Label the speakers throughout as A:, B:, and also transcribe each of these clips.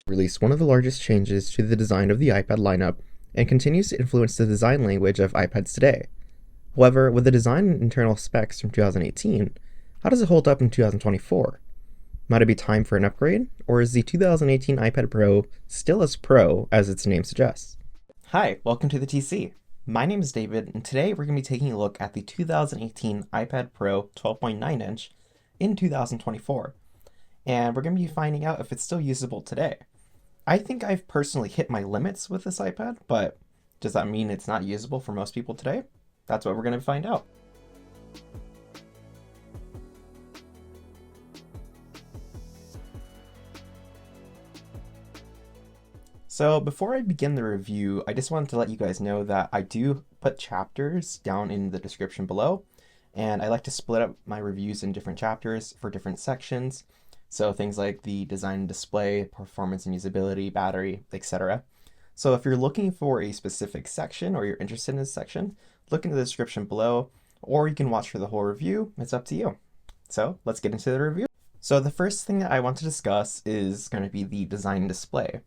A: released one of the largest changes to the design of the iPad lineup and continues to influence the design language of iPads today. However, with the design and internal specs from 2018, how does it hold up in 2024? Might it be time for an upgrade, or is the 2018 iPad Pro still as pro as its name suggests?
B: Hi, welcome to the TC. My name is David, and today we're going to be taking a look at the 2018 iPad Pro 12.9-inch in 2024. And we're going to be finding out if it's still usable today. I think I've personally hit my limits with this iPad, but does that mean it's not usable for most people today? That's what we're going to find out. So before I begin the review, I just wanted to let you guys know that I do put chapters down in the description below, and I like to split up my reviews in different chapters for different sections. So things like the design and display, performance and usability, battery, etc. So if you're looking for a specific section or you're interested in this section, look in the description below, or you can watch for the whole review. It's up to you. So let's get into the review. So the first thing that I want to discuss is going to be the design and display.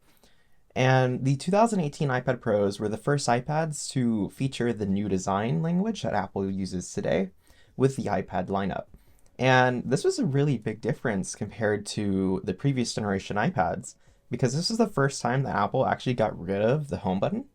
B: And the 2018 iPad Pros were the first iPads to feature the new design language that Apple uses today with the iPad lineup. And this was a really big difference compared to the previous generation iPads, because this was the first time that Apple actually got rid of the home button.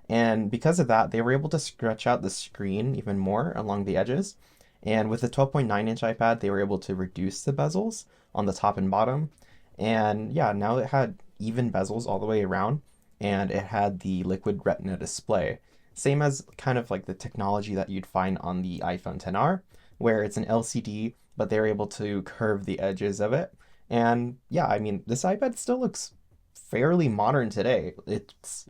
B: And because of that, they were able to stretch out the screen even more along the edges. And with the 12.9-inch iPad, they were able to reduce the bezels on the top and bottom. And yeah, now it had even bezels all the way around, and it had the liquid retina display. Same as kind of like the technology that you'd find on the iPhone XR, where it's an LCD, but they're able to curve the edges of it. And yeah, I mean, this iPad still looks fairly modern today. It's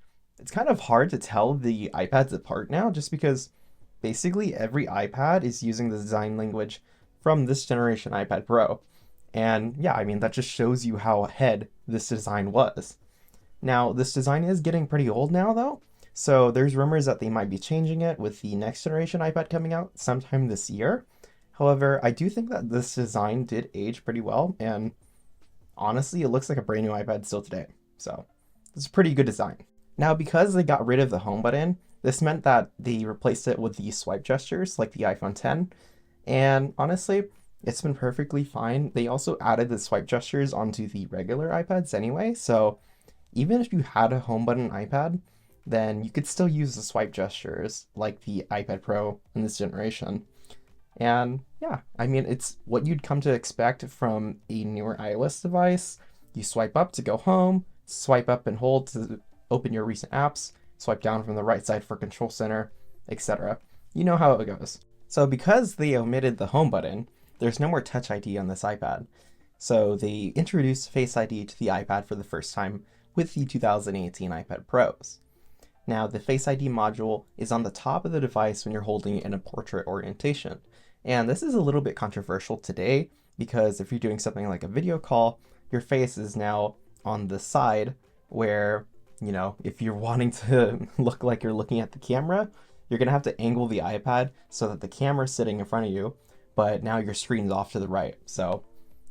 B: kind of hard to tell the iPads apart now, just because basically every iPad is using the design language from this generation iPad Pro. And yeah, I mean, that just shows you how ahead this design was. Now, this design is getting pretty old now, though. So there's rumors that they might be changing it with the next generation iPad coming out sometime this year. However, I do think that this design did age pretty well, and honestly, it looks like a brand new iPad still today. So it's a pretty good design. Now, because they got rid of the home button, this meant that they replaced it with the swipe gestures like the iPhone X. And honestly, it's been perfectly fine. They also added the swipe gestures onto the regular iPads anyway, so even if you had a home button iPad, then you could still use the swipe gestures like the iPad Pro in this generation. And yeah, I mean, it's what you'd come to expect from a newer iOS device. You swipe up to go home, swipe up and hold to open your recent apps, swipe down from the right side for Control Center, etc. You know how it goes. So because they omitted the home button, there's no more Touch ID on this iPad. So they introduced Face ID to the iPad for the first time with the 2018 iPad Pros. Now, the Face ID module is on the top of the device when you're holding it in a portrait orientation. And this is a little bit controversial today, because if you're doing something like a video call, your face is now on the side where, if you're wanting to look like you're looking at the camera, you're going to have to angle the iPad so that the camera's sitting in front of you, but now your screen's off to the right. So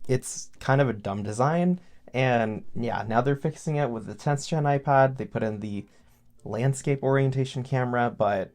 B: it's kind of a dumb design. And yeah, now they're fixing it with the 10th gen iPad. They put in the landscape orientation camera, but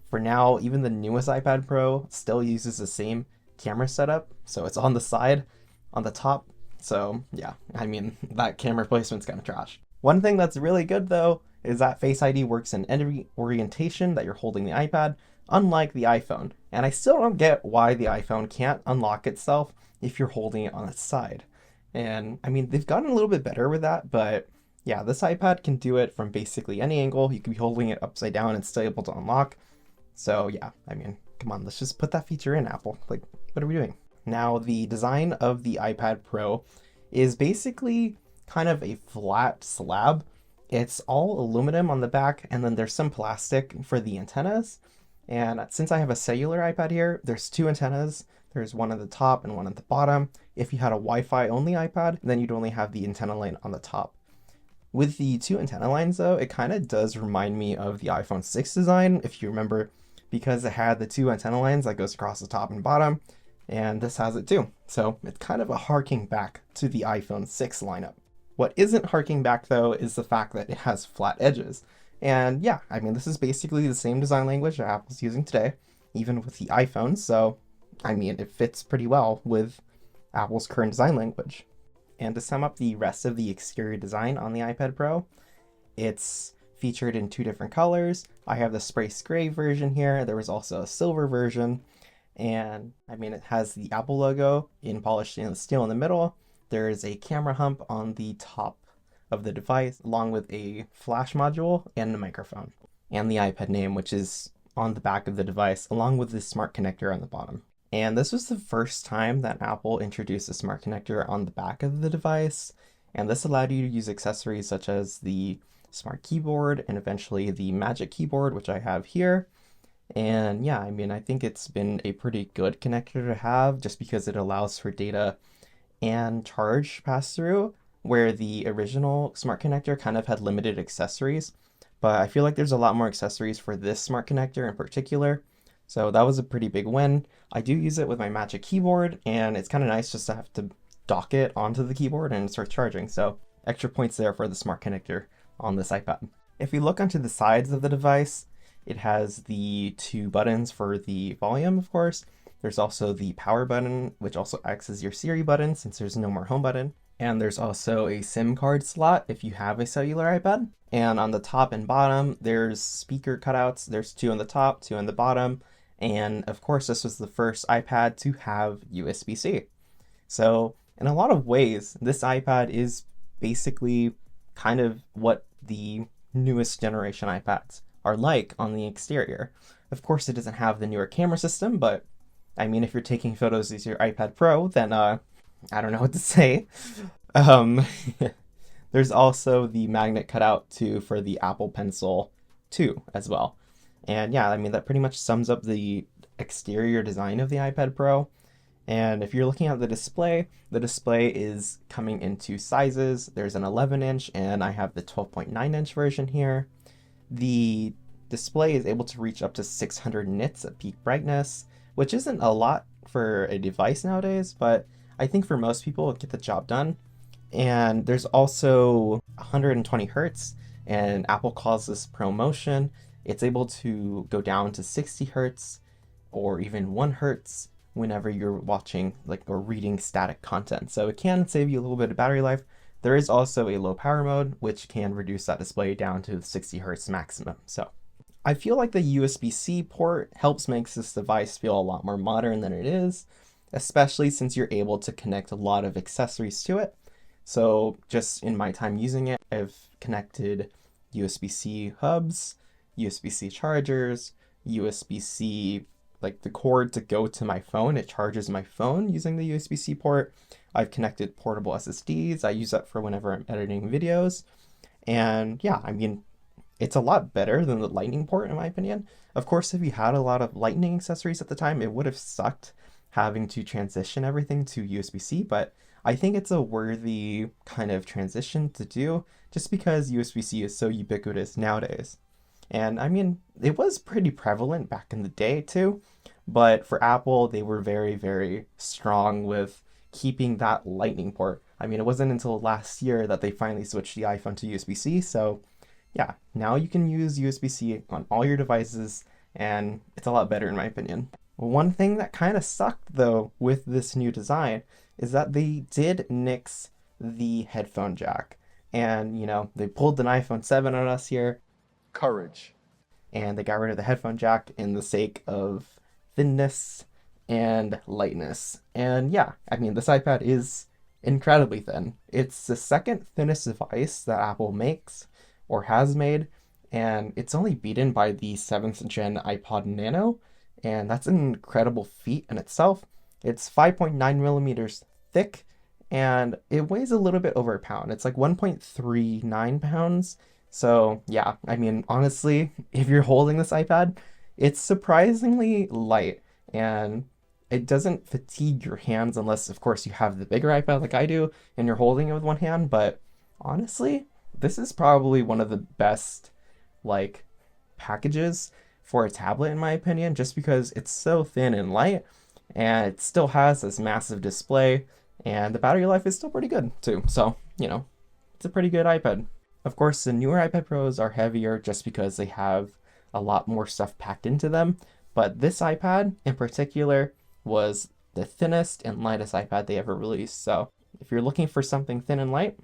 B: for now, even the newest iPad Pro still uses the same camera setup. So it's on the side, on the top. So yeah, I mean, that camera placement's kind of trash. One thing that's really good though is that Face ID works in every orientation that you're holding the iPad, unlike the iPhone. And I still don't get why the iPhone can't unlock itself if you're holding it on its side. And I mean, they've gotten a little bit better with that, but yeah, this iPad can do it from basically any angle. You could be holding it upside down and still able to unlock. So yeah, I mean, come on, let's just put that feature in, Apple. Like, what are we doing? Now, the design of the iPad Pro is basically kind of a flat slab. It's all aluminum on the back, and then there's some plastic for the antennas. And since I have a cellular iPad here, there's two antennas. There's one at the top and one at the bottom. If you had a Wi-Fi only iPad, then you'd only have the antenna line on the top. With the two antenna lines though, it kind of does remind me of the iPhone 6 design, if you remember, because it had the two antenna lines that goes across the top and bottom, and this has it too. So it's kind of a harking back to the iPhone 6 lineup. What isn't harking back though is the fact that it has flat edges. And yeah, I mean, this is basically the same design language that Apple's using today, even with the iPhone. So, I mean, it fits pretty well with Apple's current design language. And to sum up the rest of the exterior design on the iPad Pro, it's featured in two different colors. I have the Space Gray version here. There was also a silver version. And I mean, it has the Apple logo in polished stainless steel in the middle. There is a camera hump on the top of the device, along with a flash module and a microphone. And the iPad name, which is on the back of the device, along with the smart connector on the bottom. And this was the first time that Apple introduced a smart connector on the back of the device. And this allowed you to use accessories such as the smart keyboard and eventually the Magic Keyboard, which I have here. And yeah, I mean, I think it's been a pretty good connector to have just because it allows for data and charge pass through, where the original smart connector kind of had limited accessories. But I feel like there's a lot more accessories for this smart connector in particular. So that was a pretty big win. I do use it with my Magic Keyboard, and it's kind of nice just to have to dock it onto the keyboard and start charging. So extra points there for the smart connector on this iPad. If we look onto the sides of the device, it has the two buttons for the volume, of course. There's also the power button, which also acts as your Siri button since there's no more home button. And there's also a SIM card slot if you have a cellular iPad. And on the top and bottom, there's speaker cutouts. There's two on the top, two on the bottom. And of course, this was the first iPad to have USB-C. So in a lot of ways, this iPad is basically kind of what the newest generation iPads are like on the exterior. Of course, it doesn't have the newer camera system, but I mean, if you're taking photos with your iPad Pro, then I don't know what to say. Um, there's also the magnet cutout too for the Apple Pencil 2 as well. And yeah, I mean, that pretty much sums up the exterior design of the iPad Pro. And if you're looking at the display is coming in two sizes. There's an 11-inch and I have the 12.9-inch version here. The display is able to reach up to 600 nits at peak brightness, which isn't a lot for a device nowadays, but I think for most people it'll get the job done. And there's also 120 hertz, and Apple calls this ProMotion. It's able to go down to 60 hertz or even 1 hertz whenever you're watching or reading static content. So it can save you a little bit of battery life. There is also a low power mode, which can reduce that display down to 60 hertz maximum. So I feel like the USB-C port helps make this device feel a lot more modern than it is, especially since you're able to connect a lot of accessories to it. So just in my time using it, I've connected USB-C hubs, USB-C chargers, USB-C, the cord to go to my phone. It charges my phone using the USB-C port. I've connected portable SSDs. I use that for whenever I'm editing videos. And yeah, I mean, it's a lot better than the Lightning port in my opinion. Of course, if you had a lot of Lightning accessories at the time, it would have sucked having to transition everything to USB-C, but I think it's a worthy kind of transition to do just because USB-C is so ubiquitous nowadays. And I mean, it was pretty prevalent back in the day too, but for Apple, they were very, very strong with keeping that Lightning port. I mean, it wasn't until last year that they finally switched the iPhone to USB-C, so yeah, now you can use USB-C on all your devices, and it's a lot better in my opinion. One thing that kind of sucked though with this new design is that they did nix the headphone jack. And, they pulled an iPhone 7 on us here.
C: Courage.
B: And they got rid of the headphone jack in the sake of thinness and lightness. And yeah, I mean, this iPad is incredibly thin. It's the second thinnest device that Apple makes or has made, and it's only beaten by the 7th gen iPod Nano, and that's an incredible feat in itself. It's 5.9 millimeters thick, and it weighs a little bit over a pound. It's 1.39 pounds. So yeah, I mean, honestly, if you're holding this iPad, it's surprisingly light, and it doesn't fatigue your hands unless, of course, you have the bigger iPad like I do, and you're holding it with one hand. But honestly, this is probably one of the best, packages for a tablet, in my opinion, just because it's so thin and light, and it still has this massive display, and the battery life is still pretty good, too. So, it's a pretty good iPad. Of course, the newer iPad Pros are heavier just because they have a lot more stuff packed into them, but this iPad in particular was the thinnest and lightest iPad they ever released. So if you're looking for something thin and light,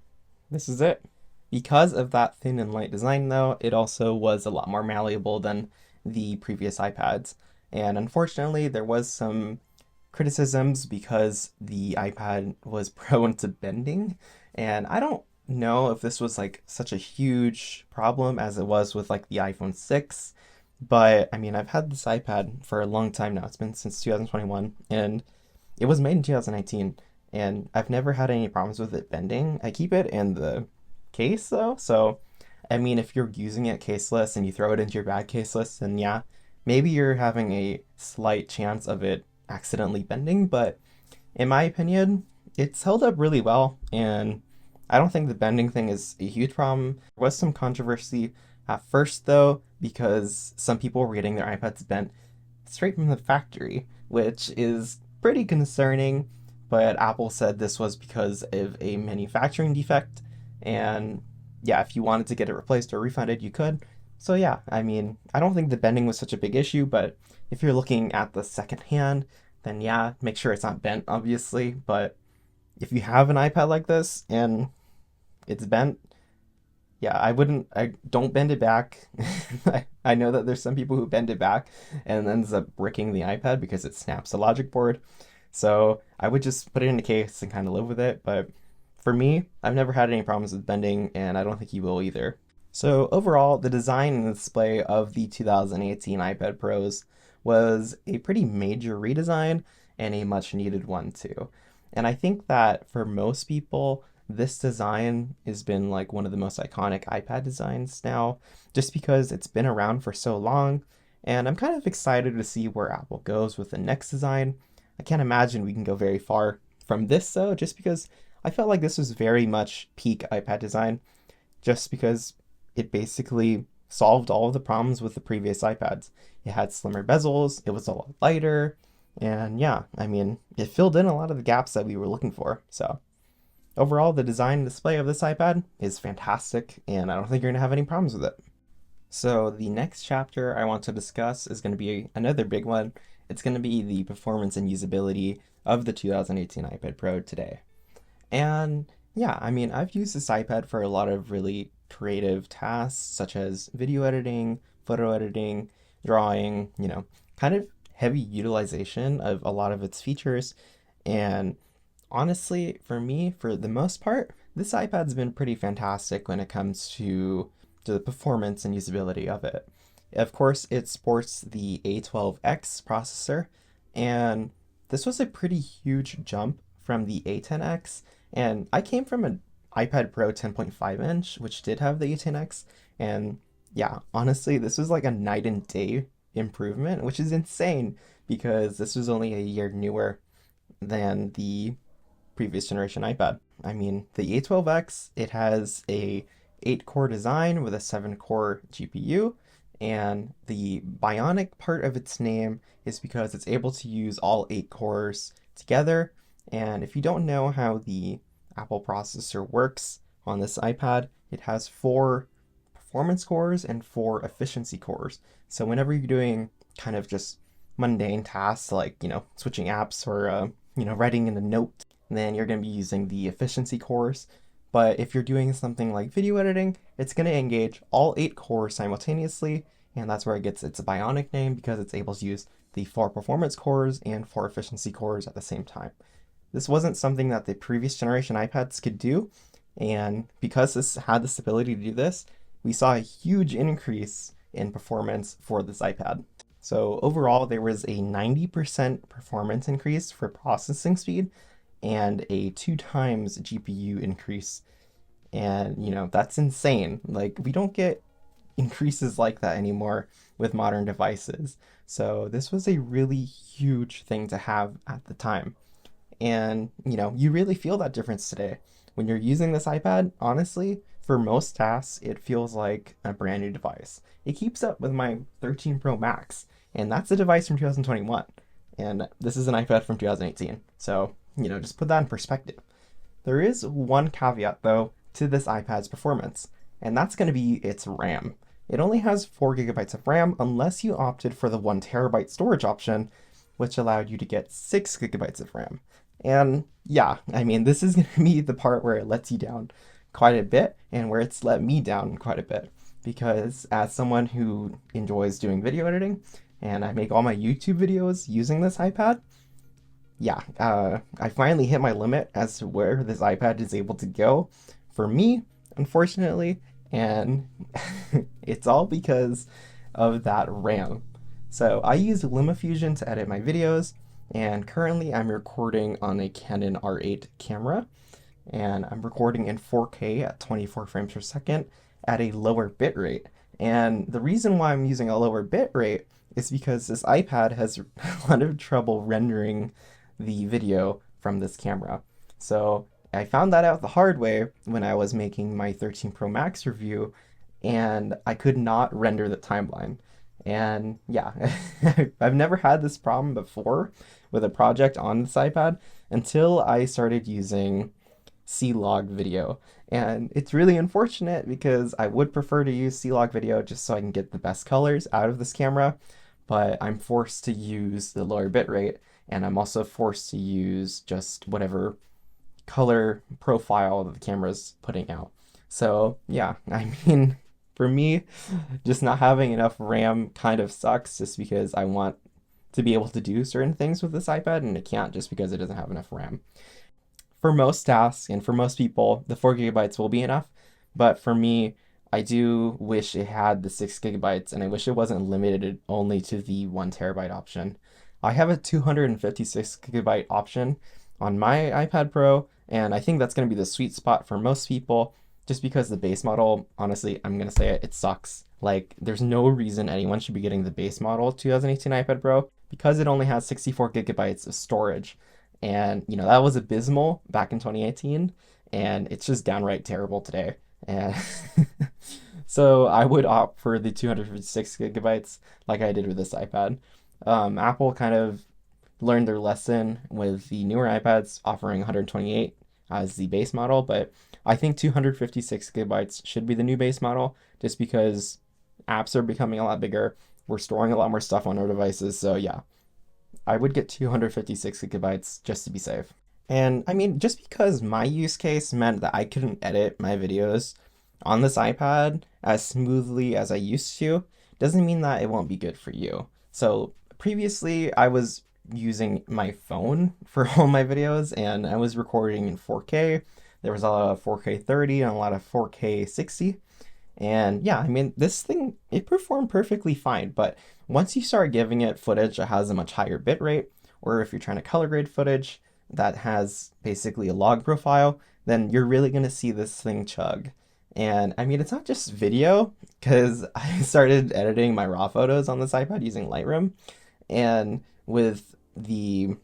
B: this is it. Because of that thin and light design, though, it also was a lot more malleable than the previous iPads. And unfortunately, there was some criticisms because the iPad was prone to bending. And I don't know if this was like such a huge problem as it was with like the iPhone 6. But I mean, I've had this iPad for a long time now. It's been since 2021 and it was made in 2019. And I've never had any problems with it bending. I keep it in the case though. So, I mean, if you're using it caseless and you throw it into your bag caseless, then yeah, maybe you're having a slight chance of it accidentally bending. But in my opinion, it's held up really well. And I don't think the bending thing is a huge problem. There was some controversy at first though, because some people were getting their iPads bent straight from the factory, which is pretty concerning. But Apple said this was because of a manufacturing defect. And yeah, if you wanted to get it replaced or refunded, you could. So yeah, I mean, I don't think the bending was such a big issue, but if you're looking at the second hand, then yeah, make sure it's not bent, obviously. But if you have an iPad like this and it's bent, yeah, I don't bend it back. I know that there's some people who bend it back and ends up bricking the iPad because it snaps the logic board. So I would just put it in a case and kind of live with it. But for me, I've never had any problems with bending, and I don't think you will either. So overall, the design and display of the 2018 iPad Pros was a pretty major redesign and a much needed one too. And I think that for most people, this design has been like one of the most iconic iPad designs now, just because it's been around for so long. And I'm kind of excited to see where Apple goes with the next design. I can't imagine we can go very far from this though, just because I felt like this was very much peak iPad design, just because it basically solved all of the problems with the previous iPads. It had slimmer bezels, it was a lot lighter, and yeah, I mean, it filled in a lot of the gaps that we were looking for. So overall, the design and display of this iPad is fantastic, and I don't think you're going to have any problems with it. So the next chapter I want to discuss is going to be another big one. It's going to be the performance and usability of the 2018 iPad Pro today. And yeah, I mean, I've used this iPad for a lot of really creative tasks, such as video editing, photo editing, drawing, kind of heavy utilization of a lot of its features. And honestly, for me, for the most part, this iPad's been pretty fantastic when it comes to the performance and usability of it. Of course, it sports the A12X processor, and this was a pretty huge jump from the A10X. And I came from an iPad Pro 10.5 inch, which did have the A10X, and yeah, honestly, this was like a night and day improvement, which is insane because this was only a year newer than the previous generation iPad. I mean, the A12X, it has a 8-core design with a 7-core GPU, and the bionic part of its name is because it's able to use all 8 cores together. And if you don't know how the Apple processor works on this iPad, it has 4 performance cores and 4 efficiency cores. So whenever you're doing kind of just mundane tasks like, switching apps or, writing in a note, then you're going to be using the efficiency cores. But if you're doing something like video editing, it's going to engage all 8 cores simultaneously, and that's where it gets its bionic name because it's able to use the 4 performance cores and 4 efficiency cores at the same time. This wasn't something that the previous generation iPads could do, and because this had this ability to do this, we saw a huge increase in performance for this iPad. So overall, there was a 90% performance increase for processing speed and a 2 times GPU increase. And, that's insane. Like, we don't get increases like that anymore with modern devices. So this was a really huge thing to have at the time. And, you really feel that difference today. When you're using this iPad, honestly, for most tasks, it feels like a brand new device. It keeps up with my 13 Pro Max, and that's a device from 2021. And this is an iPad from 2018. So, just put that in perspective. There is one caveat, though, to this iPad's performance, and that's going to be its RAM. It only has 4 gigabytes of RAM unless you opted for the 1 terabyte storage option, which allowed you to get 6 gigabytes of RAM. And yeah, I mean, this is going to be the part where it lets you down quite a bit and where it's let me down quite a bit. Because as someone who enjoys doing video editing and I make all my YouTube videos using this iPad, yeah, I finally hit my limit as to where this iPad is able to go for me, unfortunately, and it's all because of that RAM. So I use LumaFusion to edit my videos, and currently I'm recording on a Canon R8 camera, and I'm recording in 4K at 24 frames per second at a lower bitrate. And the reason why I'm using a lower bitrate is because this iPad has a lot of trouble rendering the video from this camera. So I found that out the hard way when I was making my 13 Pro Max review, and I could not render the timeline. And yeah, I've never had this problem before with a project on this iPad until I started using C-Log video. And it's really unfortunate because I would prefer to use C-Log video just so I can get the best colors out of this camera, but I'm forced to use the lower bitrate, and I'm also forced to use just whatever color profile that the camera's putting out. So yeah, I mean, for me, just not having enough RAM kind of sucks just because I want to be able to do certain things with this iPad and it can't just because it doesn't have enough RAM. For most tasks and for most people, the 4 gigabytes will be enough, but for me, I do wish it had the 6 gigabytes and I wish it wasn't limited only to the 1 terabyte option. I have a 256 gigabyte option on my iPad Pro, and I think that's going to be the sweet spot for most people just because the base model, honestly, I'm going to say it, it sucks. Like, there's no reason anyone should be getting the base model 2018 iPad Pro because it only has 64 gigabytes of storage. And, you know, that was abysmal back in 2018, and it's just downright terrible today. And so I would opt for the 256 gigabytes like I did with this iPad. Apple kind of learned their lesson with the newer iPads offering 128 as the base model, but I think 256 gigabytes should be the new base model just because apps are becoming a lot bigger. We're storing a lot more stuff on our devices, so yeah, I would get 256 gigabytes just to be safe. And I mean, just because my use case meant that I couldn't edit my videos on this iPad as smoothly as I used to, doesn't mean that it won't be good for you. So previously, I was using my phone for all my videos and I was recording in 4K. There was a lot of 4K 30 and a lot of 4K 60. And yeah, I mean, this thing, it performed perfectly fine, but once you start giving it footage that has a much higher bitrate, or if you're trying to color grade footage that has basically a log profile, then you're really going to see this thing chug. And I mean, it's not just video, because I started editing my raw photos on this iPad using Lightroom, and with the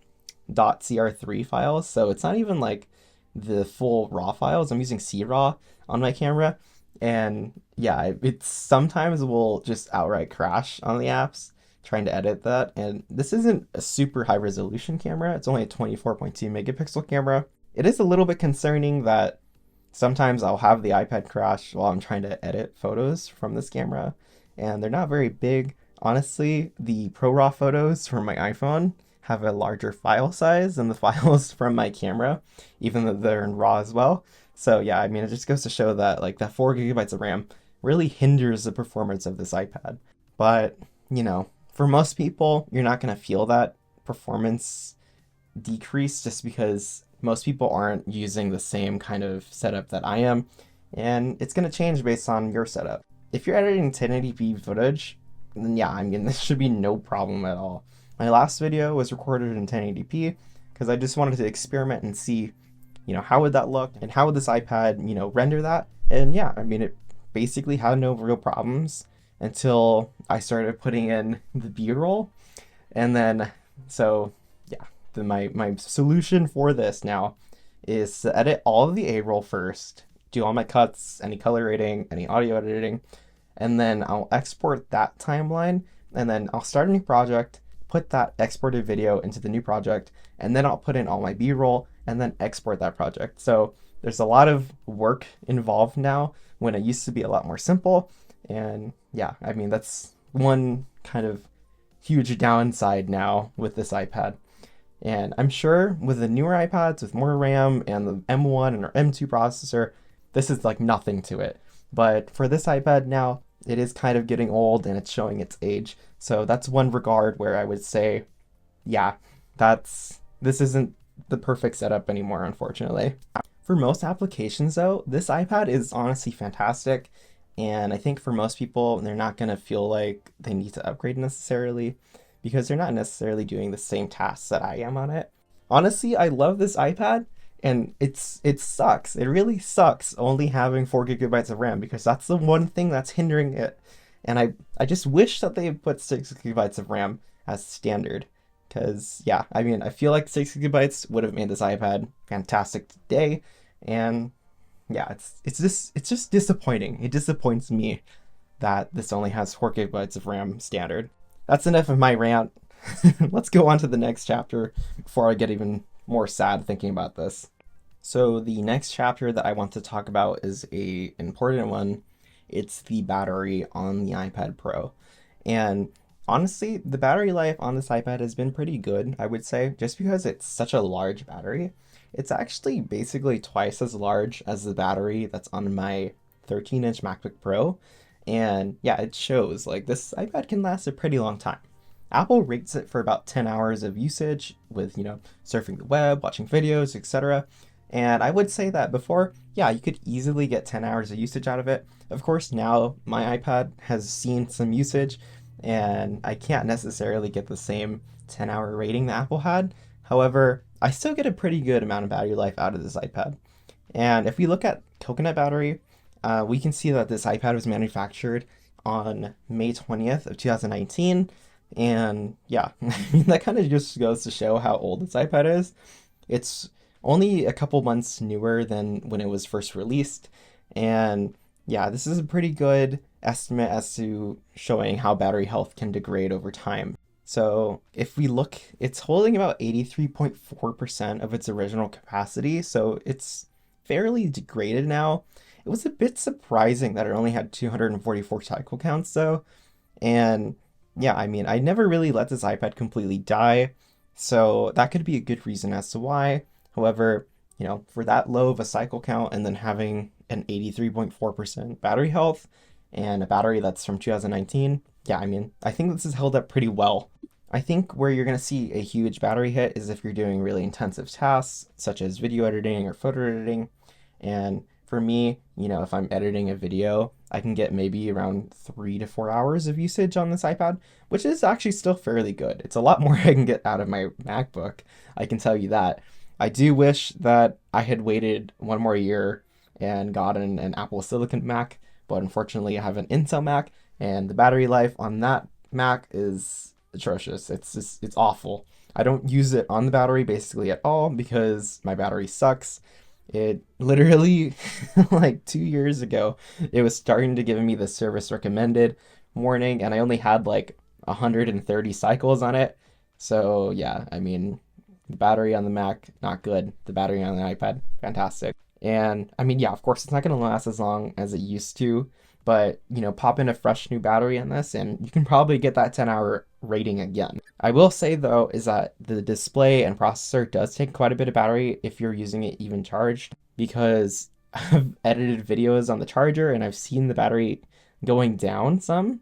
B: .cr3 files, so it's not even like the full raw files. I'm using CRAW on my camera, and yeah, it sometimes will just outright crash on the apps trying to edit that. And this isn't a super high resolution camera. It's only a 24.2 megapixel camera. It is a little bit concerning that sometimes I'll have the iPad crash while I'm trying to edit photos from this camera, and they're not very big. Honestly, the ProRAW photos from my iPhone have a larger file size than the files from my camera, even though they're in RAW as well. So yeah, I mean, it just goes to show that like that 4 gigabytes of RAM really hinders the performance of this iPad. But, you know, for most people, you're not going to feel that performance decrease just because most people aren't using the same kind of setup that I am, and it's going to change based on your setup. If you're editing 1080p footage, then yeah, I mean, this should be no problem at all. My last video was recorded in 1080p because I just wanted to experiment and see, you know, how would that look and how would this iPad, you know, render that. And yeah, I mean, it basically had no real problems until I started putting in the B-roll. And then, so yeah, my solution for this now is to edit all of the A-roll first, do all my cuts, any color grading, any audio editing, and then I'll export that timeline, and then I'll start a new project, put that exported video into the new project, and then I'll put in all my B-roll and then export that project. So there's a lot of work involved now when it used to be a lot more simple. And yeah, I mean, that's one kind of huge downside now with this iPad. And I'm sure with the newer iPads with more RAM and the M1 and or M2 processor, this is like nothing to it. But for this iPad now, it is kind of getting old and it's showing its age. So that's one regard where I would say, yeah, this isn't the perfect setup anymore, unfortunately. For most applications though, this iPad is honestly fantastic. And I think for most people, they're not going to feel like they need to upgrade necessarily because they're not necessarily doing the same tasks that I am on it. Honestly, I love this iPad and it sucks. It really sucks only having 4 gigabytes of RAM because that's the one thing that's hindering it. And I just wish that they put 6 gigabytes of RAM as standard. Because yeah, I mean, I feel like 6 gigabytes would have made this iPad fantastic today. And yeah, it's just disappointing. It disappoints me that this only has 4 gigabytes of RAM standard. That's enough of my rant. Let's go on to the next chapter before I get even more sad thinking about this. So the next chapter that I want to talk about is a important one. It's the battery on the iPad Pro. And honestly, the battery life on this iPad has been pretty good, I would say, just because it's such a large battery. It's actually basically twice as large as the battery that's on my 13-inch MacBook Pro. And yeah, it shows like this iPad can last a pretty long time. Apple rates it for about 10 hours of usage with, surfing the web, watching videos, etc. And I would say that before, yeah, you could easily get 10 hours of usage out of it. Of course, now my iPad has seen some usage and I can't necessarily get the same 10-hour rating that Apple had. However, I still get a pretty good amount of battery life out of this iPad. And if we look at Coconut battery, we can see that this iPad was manufactured on May 20th of 2019. And yeah, that kind of just goes to show how old this iPad is. It's only a couple months newer than when it was first released. And yeah, this is a pretty good estimate as to showing how battery health can degrade over time. So if we look, it's holding about 83.4% of its original capacity, so it's fairly degraded now. It was a bit surprising that it only had 244 cycle counts though. And yeah, I mean, I never really let this iPad completely die, so that could be a good reason as to why. However, for that low of a cycle count and then having an 83.4% battery health and a battery that's from 2019, yeah, I mean, I think this is held up pretty well. I think where you're going to see a huge battery hit is if you're doing really intensive tasks, such as video editing or photo editing. And for me, if I'm editing a video, I can get maybe around 3 to 4 hours of usage on this iPad, which is actually still fairly good. It's a lot more I can get out of my MacBook, I can tell you that. I do wish that I had waited one more year and gotten an Apple Silicon Mac, but unfortunately I have an Intel Mac, and the battery life on that Mac is atrocious. It's awful. I don't use it on the battery basically at all because my battery sucks. It literally, like 2 years ago, it was starting to give me the service recommended warning, and I only had like 130 cycles on it. So yeah, I mean, the battery on the Mac, not good. The battery on the iPad, fantastic. And I mean, yeah, of course, it's not going to last as long as it used to, but pop in a fresh new battery in this, and you can probably get that 10-hour rating again. I will say though, is that the display and processor does take quite a bit of battery if you're using it even charged, because I've edited videos on the charger and I've seen the battery going down some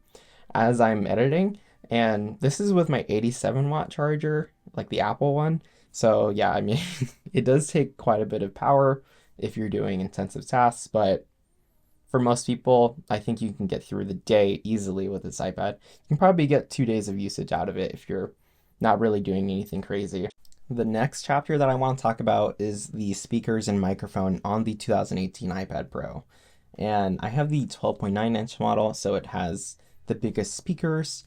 B: as I'm editing. And this is with my 87-watt charger, like the Apple one. So yeah, I mean, it does take quite a bit of power if you're doing intensive tasks, but for most people, I think you can get through the day easily with this iPad. You can probably get 2 days of usage out of it if you're not really doing anything crazy. The next chapter that I want to talk about is the speakers and microphone on the 2018 iPad Pro. And I have the 12.9-inch model, so it has the biggest speakers.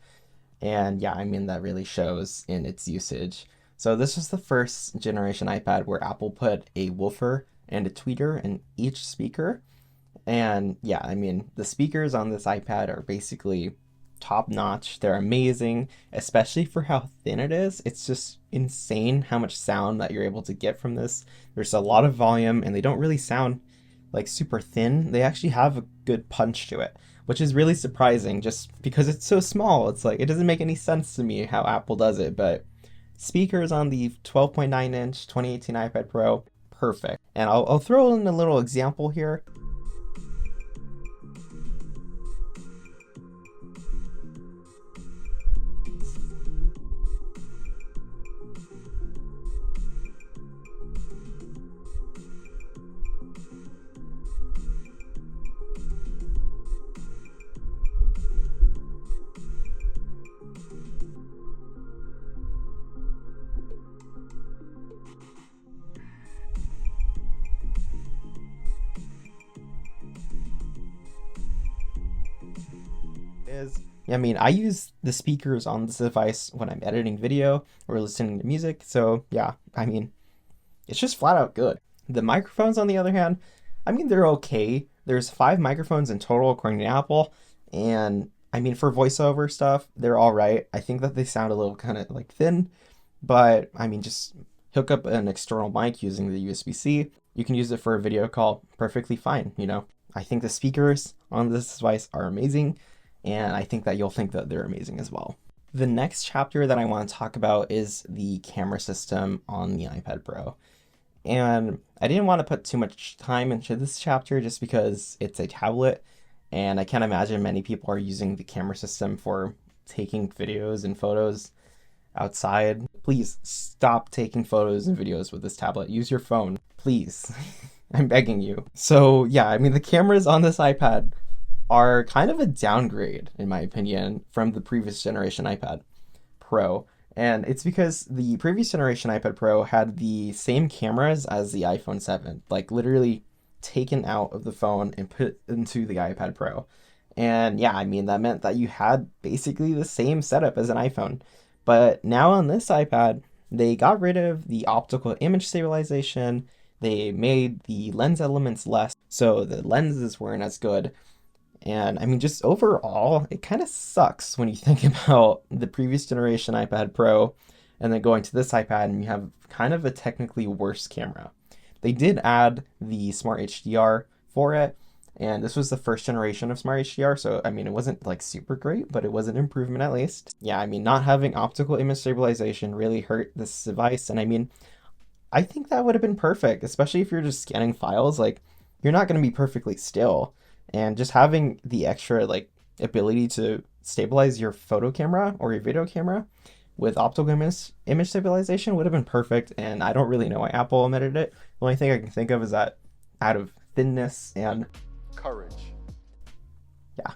B: And yeah, I mean, that really shows in its usage. So this was the first generation iPad where Apple put a woofer and a tweeter in each speaker. And yeah, I mean, the speakers on this iPad are basically top notch. They're amazing, especially for how thin it is. It's just insane how much sound that you're able to get from this. There's a lot of volume, and they don't really sound like super thin. They actually have a good punch to it, which is really surprising just because it's so small. It's like it doesn't make any sense to me how Apple does it, but speakers on the 12.9-inch 2018 iPad Pro, perfect. And I'll throw in a little example here. I mean, I use the speakers on this device when I'm editing video or listening to music, so yeah, I mean, it's just flat out good. The microphones, on the other hand, I mean, they're okay. There's 5 microphones in total, according to Apple, and I mean, for voiceover stuff, they're all right. I think that they sound a little kind of like thin, but I mean, just hook up an external mic using the USB-C. You can use it for a video call perfectly fine, you know? I think the speakers on this device are amazing, and I think that you'll think that they're amazing as well. The next chapter that I want to talk about is the camera system on the iPad Pro. And I didn't want to put too much time into this chapter just because it's a tablet, and I can't imagine many people are using the camera system for taking videos and photos outside. Please stop taking photos and videos with this tablet. Use your phone, please. I'm begging you. So yeah, I mean, the cameras on this iPad are kind of a downgrade, in my opinion, from the previous generation iPad Pro. And it's because the previous generation iPad Pro had the same cameras as the iPhone 7, like literally taken out of the phone and put into the iPad Pro. And yeah, I mean, that meant that you had basically the same setup as an iPhone. But now on this iPad, they got rid of the optical image stabilization. They made the lens elements less, so the lenses weren't as good. And I mean, just overall, it kind of sucks when you think about the previous generation iPad Pro and then going to this iPad and you have kind of a technically worse camera. They did add the Smart HDR for it, and this was the first generation of Smart HDR, so I mean, it wasn't like super great, but it was an improvement at least. Yeah, I mean, not having optical image stabilization really hurt this device, and I mean, I think that would have been perfect, especially if you're just scanning files. Like, you're not going to be perfectly still. And just having the extra like ability to stabilize your photo camera or your video camera with optical image stabilization would have been perfect. And I don't really know why Apple omitted it. The only thing I can think of is that out of thinness and courage. Yeah.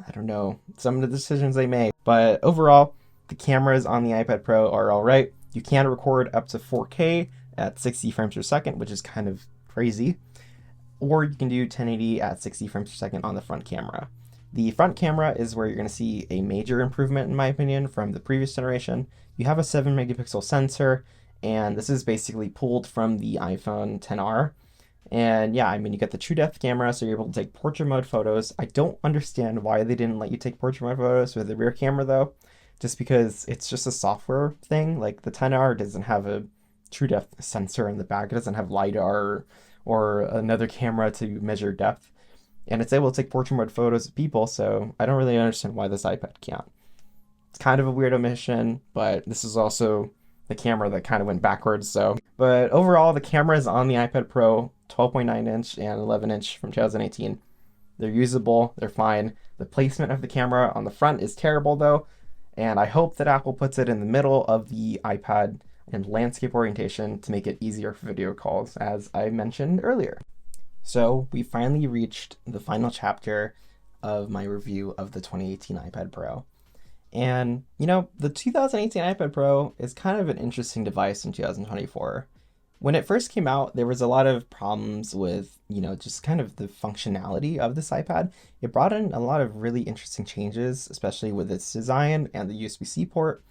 B: I don't know some of the decisions they made. But overall, the cameras on the iPad Pro are all right. You can record up to 4K at 60 frames per second, which is kind of crazy. Or you can do 1080 at 60 frames per second on the front camera. The front camera is where you're going to see a major improvement, in my opinion, from the previous generation. You have a 7 megapixel sensor, and this is basically pulled from the iPhone XR. And yeah, I mean, you get the true depth camera, so you're able to take portrait mode photos. I don't understand why they didn't let you take portrait mode photos with the rear camera, though, just because it's just a software thing. Like, the XR doesn't have a true depth sensor in the back, it doesn't have LiDAR or another camera to measure depth, and it's able to take portrait mode photos of people, so I don't really understand why this iPad can't. It's kind of a weird omission, but this is also the camera that kind of went backwards, so. But overall, the cameras on the iPad Pro, 12.9-inch and 11-inch from 2018, they're usable, they're fine. The placement of the camera on the front is terrible, though, and I hope that Apple puts it in the middle of the iPad and landscape orientation to make it easier for video calls, as I mentioned earlier. So we finally reached the final chapter of my review of the 2018 iPad Pro. And, you know, the 2018 iPad Pro is kind of an interesting device in 2024. When it first came out, there was a lot of problems with, you know, just kind of the functionality of this iPad. It brought in a lot of really interesting changes, especially with its design and the USB-C port.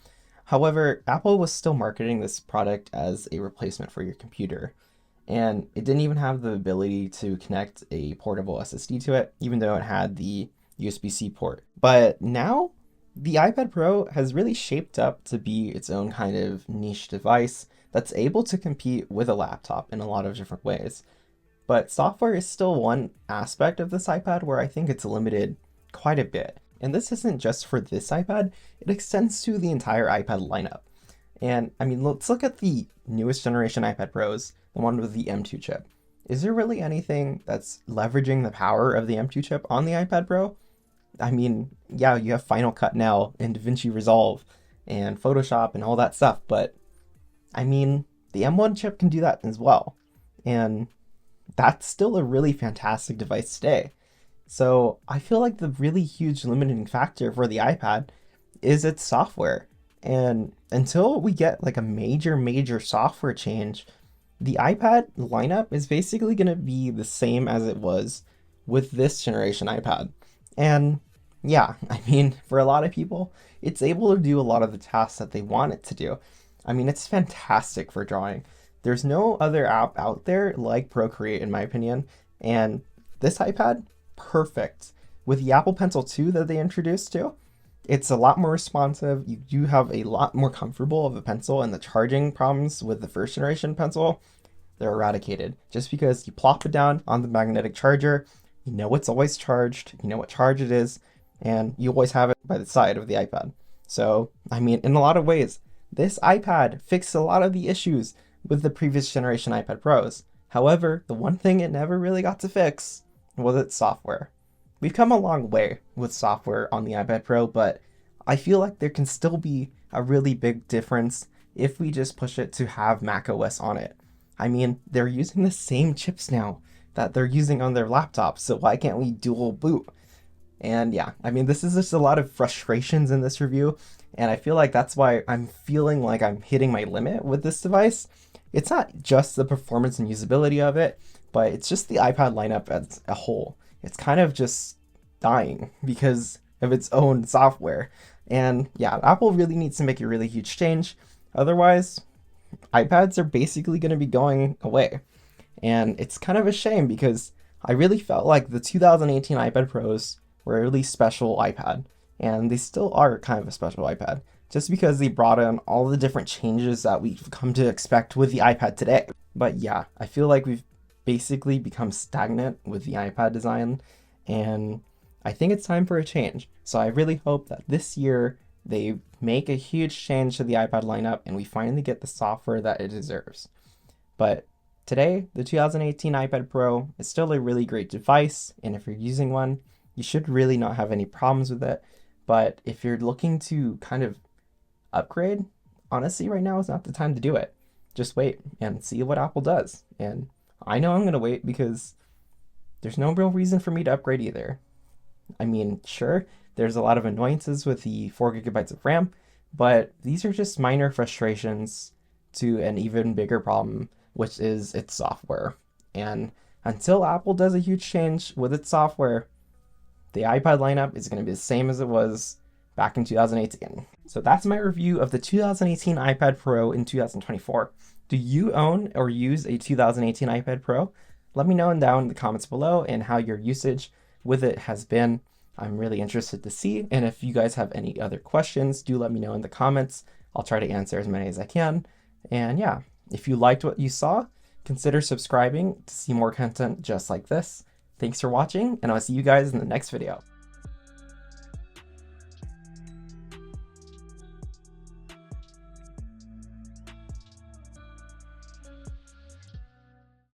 B: However, Apple was still marketing this product as a replacement for your computer, and it didn't even have the ability to connect a portable SSD to it, even though it had the USB-C port. But now the iPad Pro has really shaped up to be its own kind of niche device that's able to compete with a laptop in a lot of different ways. But software is still one aspect of this iPad where I think it's limited quite a bit. And this isn't just for this iPad, it extends to the entire iPad lineup. And I mean, let's look at the newest generation iPad Pros, the one with the M2 chip. Is there really anything that's leveraging the power of the M2 chip on the iPad Pro? I mean, yeah, you have Final Cut now and DaVinci Resolve and Photoshop and all that stuff, but I mean, the M1 chip can do that as well. And that's still a really fantastic device today. So I feel like the really huge limiting factor for the iPad is its software. And until we get like a major software change, the iPad lineup is basically going to be the same as it was with this generation iPad. And yeah, I mean, for a lot of people, it's able to do a lot of the tasks that they want it to do. I mean, it's fantastic for drawing. There's no other app out there like Procreate, in my opinion. And this iPad, perfect. With the Apple Pencil 2 that they introduced too, it's a lot more responsive. You do have a lot more comfortable of a pencil, and the charging problems with the first generation pencil, they're eradicated. Just because you plop it down on the magnetic charger, you know it's always charged, you know what charge it is, and you always have it by the side of the iPad. So, I mean, in a lot of ways, this iPad fixed a lot of the issues with the previous generation iPad Pros. However, the one thing it never really got to fix was its software. We've come a long way with software on the iPad Pro, but I feel like there can still be a really big difference if we just push it to have macOS on it. I mean, they're using the same chips now that they're using on their laptops, so why can't we dual boot? And yeah, I mean, this is just a lot of frustrations in this review, and I feel like that's why I'm feeling like I'm hitting my limit with this device. It's not just the performance and usability of it, but it's just the iPad lineup as a whole. It's kind of just dying because of its own software. And yeah, Apple really needs to make a really huge change. Otherwise, iPads are basically going to be going away. And it's kind of a shame because I really felt like the 2018 iPad Pros were a really special iPad. And they still are kind of a special iPad, just because they brought in all the different changes that we've come to expect with the iPad today. But yeah, I feel like we've basically become stagnant with the iPad design, and I think it's time for a change. So I really hope that this year they make a huge change to the iPad lineup and we finally get the software that it deserves. But today, the 2018 iPad Pro is still a really great device, and if you're using one, you should really not have any problems with it. But if you're looking to kind of upgrade, honestly, right now is not the time to do it. Just wait and see what Apple does. And I know I'm going to wait because there's no real reason for me to upgrade either. I mean, sure, there's a lot of annoyances with the 4 gigabytes of RAM, but these are just minor frustrations to an even bigger problem, which is its software. And until Apple does a huge change with its software, the iPad lineup is going to be the same as it was back in 2018. So that's my review of the 2018 iPad Pro in 2024. Do you own or use a 2018 iPad Pro? Let me know down in the comments below and how your usage with it has been. I'm really interested to see. And if you guys have any other questions, do let me know in the comments. I'll try to answer as many as I can. And yeah, if you liked what you saw, consider subscribing to see more content just like this. Thanks for watching, and I'll see you guys in the next video.